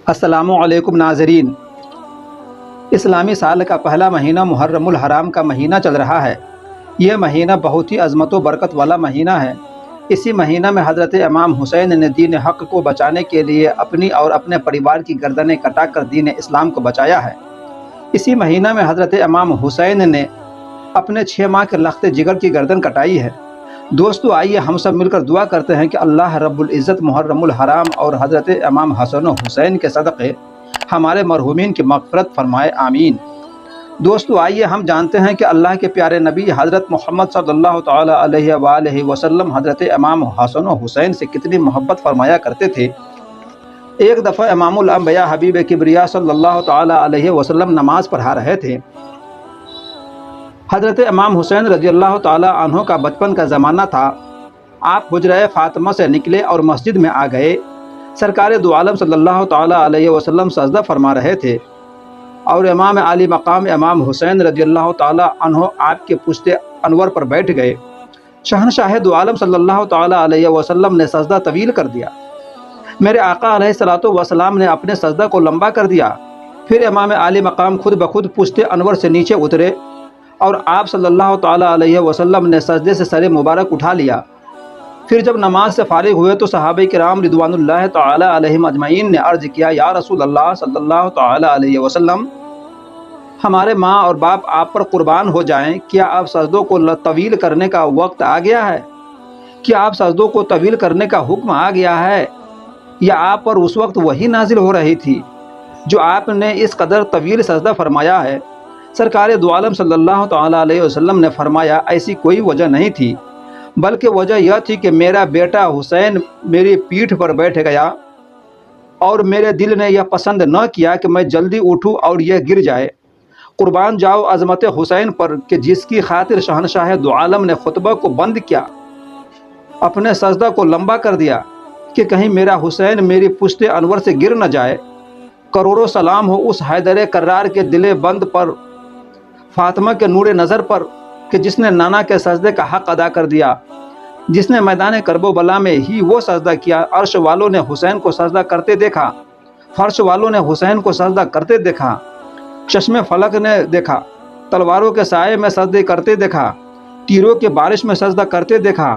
السلام علیکم ناظرین۔ اسلامی سال کا پہلا مہینہ محرم الحرام کا مہینہ چل رہا ہے۔ یہ مہینہ بہت ہی عظمت و برکت والا مہینہ ہے۔ اسی مہینہ میں حضرت امام حسین نے دین حق کو بچانے کے لیے اپنی اور اپنے پریوار کی گردنیں کٹا کر دین اسلام کو بچایا ہے۔ اسی مہینہ میں حضرت امام حسین نے اپنے 6 ماہ کے لخت جگر کی گردن کٹائی ہے۔ دوستو، آئیے ہم سب مل کر دعا کرتے ہیں کہ اللہ رب العزت محرم الحرام اور حضرت امام حسن و حسین کے صدقے ہمارے مرحومین کی مغفرت فرمائے، آمین۔ دوستو، آئیے ہم جانتے ہیں کہ اللہ کے پیارے نبی حضرت محمد صلی اللہ تعالی علیہ وآلہ وسلم حضرت امام حسن و حسین سے کتنی محبت فرمایا کرتے تھے۔ ایک دفعہ امام الانبیاء حبیب کبریا صلی اللہ تعالی علیہ وسلم نماز پڑھا رہے تھے۔ حضرت امام حسین رضی اللہ تعالی عنہ کا بچپن کا زمانہ تھا۔ آپ حجرہ فاطمہ سے نکلے اور مسجد میں آ گئے۔ سرکار دو عالم صلی اللہ تعالی علیہ وسلم سجدہ فرما رہے تھے اور امام علی مقام امام حسین رضی اللہ تعالی عنہ آپ کے پشت انور پر بیٹھ گئے۔ شہنشاہ دو عالم صلی اللہ تعالی علیہ وسلم نے سجدہ طویل کر دیا۔ میرے آقا علیہ الصلوۃ والسلام نے اپنے سجدہ کو لمبا کر دیا۔ پھر امام علی مقام خود بخود پشت انور سے نیچے اترے اور آپ صلی اللہ تعالی علیہ وسلم نے سجدے سے سر مبارک اٹھا لیا۔ پھر جب نماز سے فارغ ہوئے تو صحابہ کرام رضوان اللہ تعالی علیہم اجمعین نے عرض کیا، یا رسول اللہ صلی اللہ تعالی علیہ وسلم، ہمارے ماں اور باپ آپ پر قربان ہو جائیں، کیا آپ سجدوں کو طویل کرنے کا وقت آ گیا ہے؟ کیا آپ سجدوں کو طویل کرنے کا حکم آ گیا ہے، یا آپ پر اس وقت وحی نازل ہو رہی تھی جو آپ نے اس قدر طویل سجدہ فرمایا ہے؟ سرکار دو عالم صلی اللہ تعالی علیہ وسلم نے فرمایا، ایسی کوئی وجہ نہیں تھی، بلکہ وجہ یہ تھی کہ میرا بیٹا حسین میری پیٹھ پر بیٹھ گیا اور میرے دل نے یہ پسند نہ کیا کہ میں جلدی اٹھوں اور یہ گر جائے۔ قربان جاؤ عظمت حسین پر کہ جس کی خاطر شہنشاہ دو عالم نے خطبہ کو بند کیا، اپنے سجدہ کو لمبا کر دیا کہ کہیں میرا حسین میری پشت انور سے گر نہ جائے۔ کروڑوں سلام ہو اس حیدر کرار کے دل بند پر، فاطمہ کے نور نظر پر، کہ جس نے نانا کے سجدے کا حق ادا کر دیا، جس نے میدان کرب و بلا میں ہی وہ سجدہ کیا۔ عرش والوں نے حسین کو سجدہ کرتے دیکھا، فرش والوں نے حسین کو سجدہ کرتے دیکھا، چشم فلک نے دیکھا، تلواروں کے سائے میں سجدے کرتے دیکھا، تیروں کے بارش میں سجدہ کرتے دیکھا۔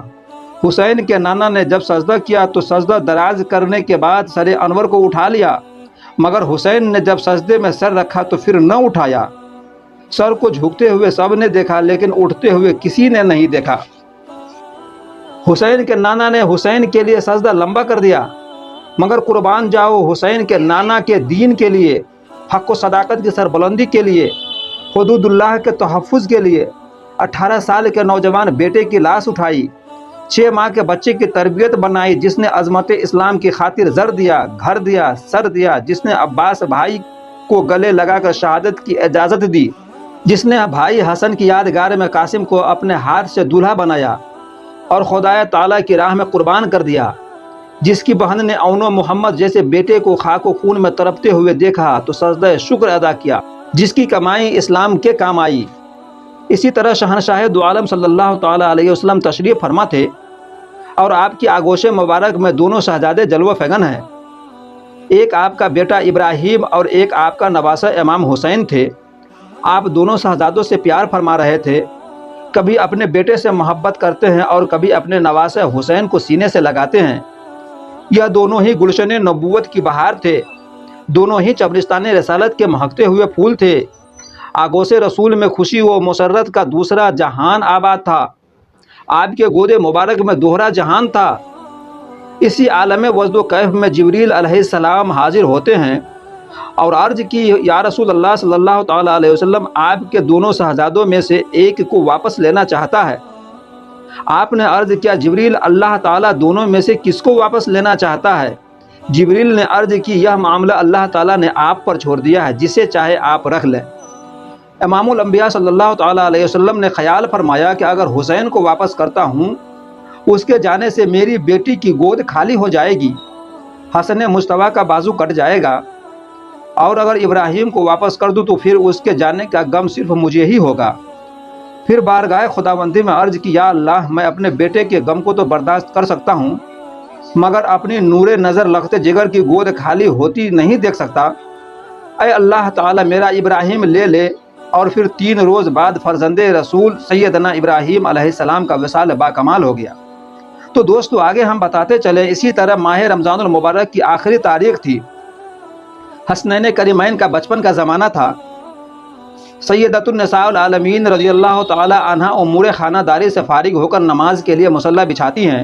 حسین کے نانا نے جب سجدہ کیا تو سجدہ دراز کرنے کے بعد سر انور کو اٹھا لیا، مگر حسین نے جب سجدے میں سر رکھا تو پھر نہ اٹھایا۔ سر کو جھکتے ہوئے سب نے دیکھا لیکن اٹھتے ہوئے کسی نے نہیں دیکھا۔ حسین کے نانا نے حسین کے لیے سجدہ لمبا کر دیا، مگر قربان جاؤ حسین کے نانا کے دین کے لیے، حق و صداقت کی سربلندی کے لیے، حدود اللہ کے تحفظ کے لیے 18 سال کے نوجوان بیٹے کی لاش اٹھائی، 6 ماہ کے بچے کی تربیت بنائی، جس نے عظمت اسلام کی خاطر زر دیا، گھر دیا، سر دیا، جس نے عباس بھائی کو گلے لگا کر شہادت کی اجازت دی، جس نے بھائی حسن کی یادگار میں قاسم کو اپنے ہاتھ سے دولہا بنایا اور خدائے تعالیٰ کی راہ میں قربان کر دیا، جس کی بہن نے اون و محمد جیسے بیٹے کو خاک و خون میں تڑپتے ہوئے دیکھا تو سجدہ شکر ادا کیا، جس کی کمائی اسلام کے کام آئی۔ اسی طرح شہنشاہ دو عالم صلی اللہ تعالی علیہ وسلم تشریف فرما تھے اور آپ کی آغوش مبارک میں دونوں شہزادے جلوہ فگن ہیں۔ ایک آپ کا بیٹا ابراہیم اور ایک آپ کا نواسہ امام حسین تھے۔ آپ دونوں شہزادوں سے پیار فرما رہے تھے، کبھی اپنے بیٹے سے محبت کرتے ہیں اور کبھی اپنے نواسہ حسین کو سینے سے لگاتے ہیں۔ یہ دونوں ہی گلشن نبوت کی بہار تھے، دونوں ہی چبرستان رسالت کے مہکتے ہوئے پھول تھے۔ آغوش رسول میں خوشی و مسرت کا دوسرا جہان آباد تھا، آپ کے گود مبارک میں دوہرا جہان تھا۔ اسی عالم وجد و کیف میں جبریل علیہ السلام حاضر ہوتے ہیں اور عرض کی، یا رسول اللہ صلی اللہ تعالی علیہ وسلم، آپ کے دونوں شہزادوں میں سے ایک کو واپس لینا چاہتا ہے۔ آپ نے عرض کیا، جبریل، اللہ تعالیٰ دونوں میں سے کس کو واپس لینا چاہتا ہے؟ جبریل نے عرض کی، یہ معاملہ اللہ تعالیٰ نے آپ پر چھوڑ دیا ہے، جسے چاہے آپ رکھ لیں۔ امام الانبیاء صلی اللہ تعالی علیہ وسلم نے خیال فرمایا کہ اگر حسین کو واپس کرتا ہوں، اس کے جانے سے میری بیٹی کی گود خالی ہو جائے گی، حسن مصطفیٰ کا بازو کٹ جائے گا، اور اگر ابراہیم کو واپس کر دوں تو پھر اس کے جانے کا غم صرف مجھے ہی ہوگا۔ پھر بارگاہ خداوندی میں عرض کی، یا اللہ، میں اپنے بیٹے کے غم کو تو برداشت کر سکتا ہوں، मगर अपनी नूरे नज़र लगते जिगर की गोद खाली होती नहीं देख सकता। ऐ अल्लाह ताला मेरा इब्राहिम ले ले। और फिर 3 रोज़ बाद फर्जंदे रसूल सैयदना इब्राहीम अलैहिस्सलाम का विसाल बाकमाल हो गया। तो दोस्तों आगे हम बताते चले, इसी तरह माह रमज़ानुल मुबारक की आखिरी तारीख थी। हसनैन करीमैन का बचपन का ज़माना था। सैयदतुन निसाउल आलमीन रज़ियल्लाहु ताला अन्हा उम्मुर खानादारी से फारिग होकर नमाज के लिए मुसल्ला बिछाती हैं।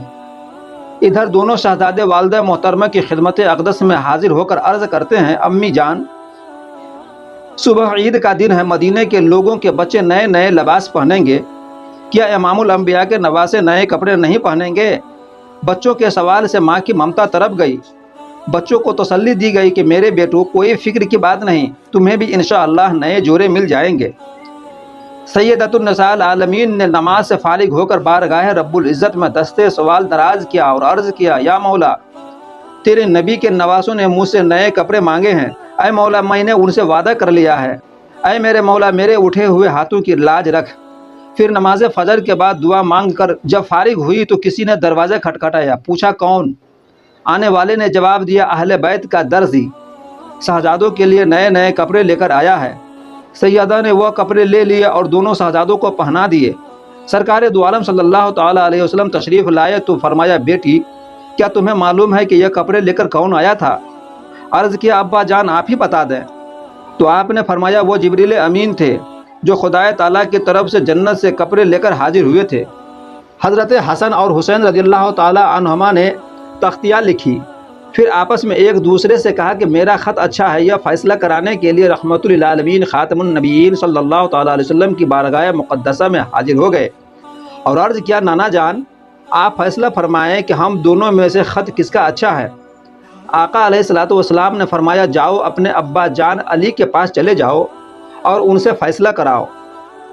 इधर दोनों शहजादे वालिदा मोहतरमा की खिदमत अक़दस में हाजिर होकर अर्ज़ करते हैं, अम्मी जान, सुबह ईद का दिन है, मदीने के लोगों के बच्चे नए नए लिबास पहनेंगे, क्या इमामुल अंबिया के नवासे नए कपड़े नहीं पहनेंगे? बच्चों के सवाल से माँ की ममता तरफ गई। बच्चों को तसल्ली दी गई कि मेरे बेटों कोई फ़िक्र की बात नहीं, तुम्हें भी इंशाअल्लाह नए जोड़े मिल जाएंगे। सैयदतुन निसाउल आलमीन ने नमाज से फारिग होकर बारगाह रब्बुल इज़्ज़त में दस्ते सवाल दराज किया और अर्ज़ किया, या मौला, तेरे नबी के नवासों ने मुझसे नए कपड़े मांगे हैं। ऐ मौला, मैंने उनसे वादा कर लिया है। ऐ मेरे मौला, मेरे उठे हुए हाथों की लाज रख। फिर नमाज फ़जर के बाद दुआ मांग कर जब फारिग हुई तो किसी ने दरवाज़ा खटखटाया। पूछा, कौन? आने वाले ने जवाब दिया, अहले बैत का दर्जी शहजादों के लिए नए नए कपड़े लेकर आया है। सैयदा ने वह कपड़े ले लिए और दोनों शहजादों को पहना दिए। सरकार दो आलम सल्लल्लाहु ताला अलैहि वसल्लम तशरीफ़ लाए तो फरमाया, बेटी, क्या तुम्हें मालूम है कि यह कपड़े लेकर कौन आया था? अर्ज़ किया, अब्बा जान आप ही बता दें। तो आपने फरमाया, वो जिब्रील अमीन थे जो खुदाए ताला की तरफ से जन्नत से कपड़े लेकर हाजिर हुए थे। हज़रत हसन और हुसैन रज़ियल्लाहु ताला अन्हुमा ने तख्तियाँ लिखी, फिर आपस में एक दूसरे से कहा कि मेरा ख़त अच्छा है। यह फ़ैसला कराने के लिए रहमतुल लिल आलमीन ख़ातमुन नबिय्यीन सल्लल्लाहु ताला अलैहि वसल्लम की बारगाह मुक़द्दसा में हाजिर हो गए और अर्ज़ किया, नाना जान, आप फ़ैसला फरमाएँ कि हम दोनों में से ख़त किसका अच्छा है। आका अलैहिस्सलातु वस्सलाम ने फरमाया, जाओ अपने अब्बा जान अली के पास चले जाओ और उनसे फ़ैसला कराओ।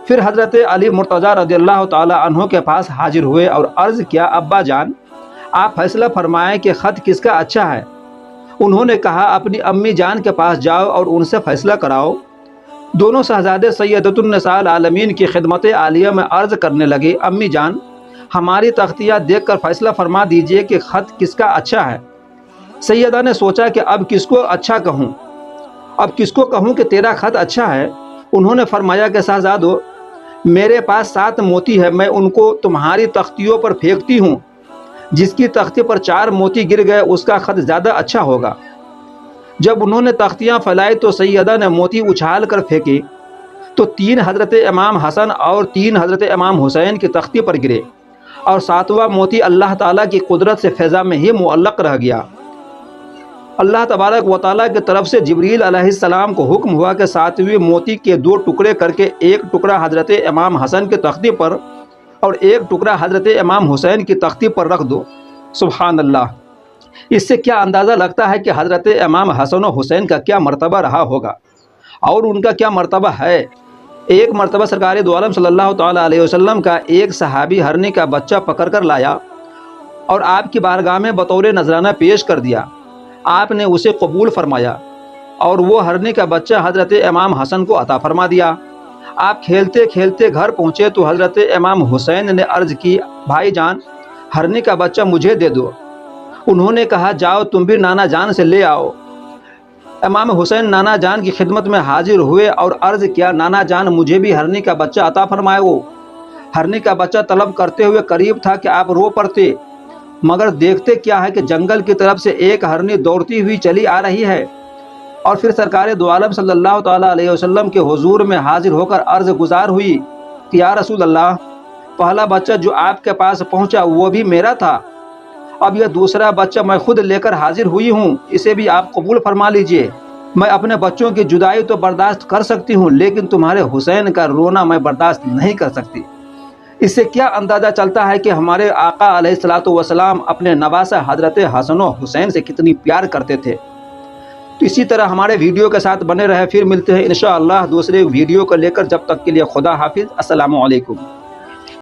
फिर हज़रत अली मुर्तज़ा रज़ियल्लाहु ताला अन्हु के पास हाजिर हुए और अर्ज़ किया, अब्बा जान, आप फ़ैसला फरमाएं कि ख़त किसका अच्छा है। उन्होंने कहा, अपनी अम्मी जान के पास जाओ और उनसे फ़ैसला कराओ। दोनों शहजादे सैयदतुन निसाउल आलमीन की खिदमत आलिया में अर्ज़ करने लगे, अम्मी जान, हमारी तख्तियाँ देख कर फ़ैसला फरमा दीजिए कि ख़त किसका अच्छा है। सैयदा ने सोचा कि अब किसको अच्छा कहूँ, अब किसको कहूँ कि तेरा ख़त अच्छा है। उन्होंने फरमाया कि शहजादो, मेरे पास 7 मोती है, मैं उनको तुम्हारी तख्तियों पर फेंकती हूँ। जिसकी तख्ती पर 4 मोती गिर गए उसका ख़त ज़्यादा अच्छा होगा। जब उन्होंने तख्तियाँ फैलाई तो सैयदा ने मोती उछाल कर फेंकी तो 3 हज़रत इमाम हसन और 3 हज़रत इमाम हुसैन की तख्ती पर गिरे और 7वां मोती अल्लाह ताला की कुदरत से फ़िज़ा में ही मुअल्लक़ रह गया। अल्लाह तबारक व तआला की तरफ से जिब्रील अलैहिस्सलाम को हुक्म हुआ कि 7वें मोती के 2 टुकड़े करके एक टुकड़ा हज़रत इमाम हसन की तख्ती पर और एक टुकड़ा हज़रत इमाम हुसैन की तख्ती पर रख दो। सुभान अल्लाह। इससे क्या अंदाज़ा लगता है कि हज़रत इमाम हसन और हुसैन का क्या मर्तबा रहा होगा और उनका क्या मर्तबा है। एक मर्तबा सरकार दो आलम सल्लल्लाहु ताला अलैहि वसल्लम का एक सहाबी हरनी का बच्चा पकड़ कर लाया और आपकी बारगाह में बतौर नजराना पेश कर दिया। आपने उसे कबूल फरमाया और वो हरनी का बच्चा हज़रत इमाम हसन को अता फरमा दिया। आप खेलते खेलते घर पहुँचे तो हज़रत इमाम हुसैन ने अर्ज़ की, भाई जान, हरनी का बच्चा मुझे दे दो। उन्होंने कहा, जाओ तुम भी नाना जान से ले आओ। इमाम हुसैन नाना जान की खिदमत में हाजिर हुए और अर्ज़ किया, नाना जान, मुझे भी हरनी का बच्चा अता फरमाओ। हरनी का बच्चा तलब करते हुए करीब था कि आप रो पड़ते, मगर देखते क्या है कि जंगल की तरफ से एक हरनी दौड़ती हुई चली आ रही है और फिर सरकार दो आलम सल्लल्लाहु ताला अलैहि वसल्लम के हुजूर में हाजिर होकर अर्ज़ गुजार हुई कि या रसूल अल्लाह, पहला बच्चा जो आपके पास पहुंचा वो भी मेरा था, अब यह दूसरा बच्चा मैं खुद लेकर हाजिर हुई हूँ, इसे भी आप कबूल फरमा लीजिए। मैं अपने बच्चों की जुदाई तो बर्दाश्त कर सकती हूँ, लेकिन तुम्हारे हुसैन का रोना मैं बर्दाश्त नहीं कर सकती। इससे क्या अंदाज़ा चलता है कि हमारे आका अलैहिस्सलातु वस्सलाम अपने नवासा हज़रत हसन और हुसैन से कितनी प्यार करते थे। तो इसी तरह हमारे वीडियो के साथ बने रहे। फिर मिलते हैं इंशाअल्लाह दूसरे वीडियो को लेकर। जब तक के लिए खुदा हाफिज़। अस्सलामु अलैकुम।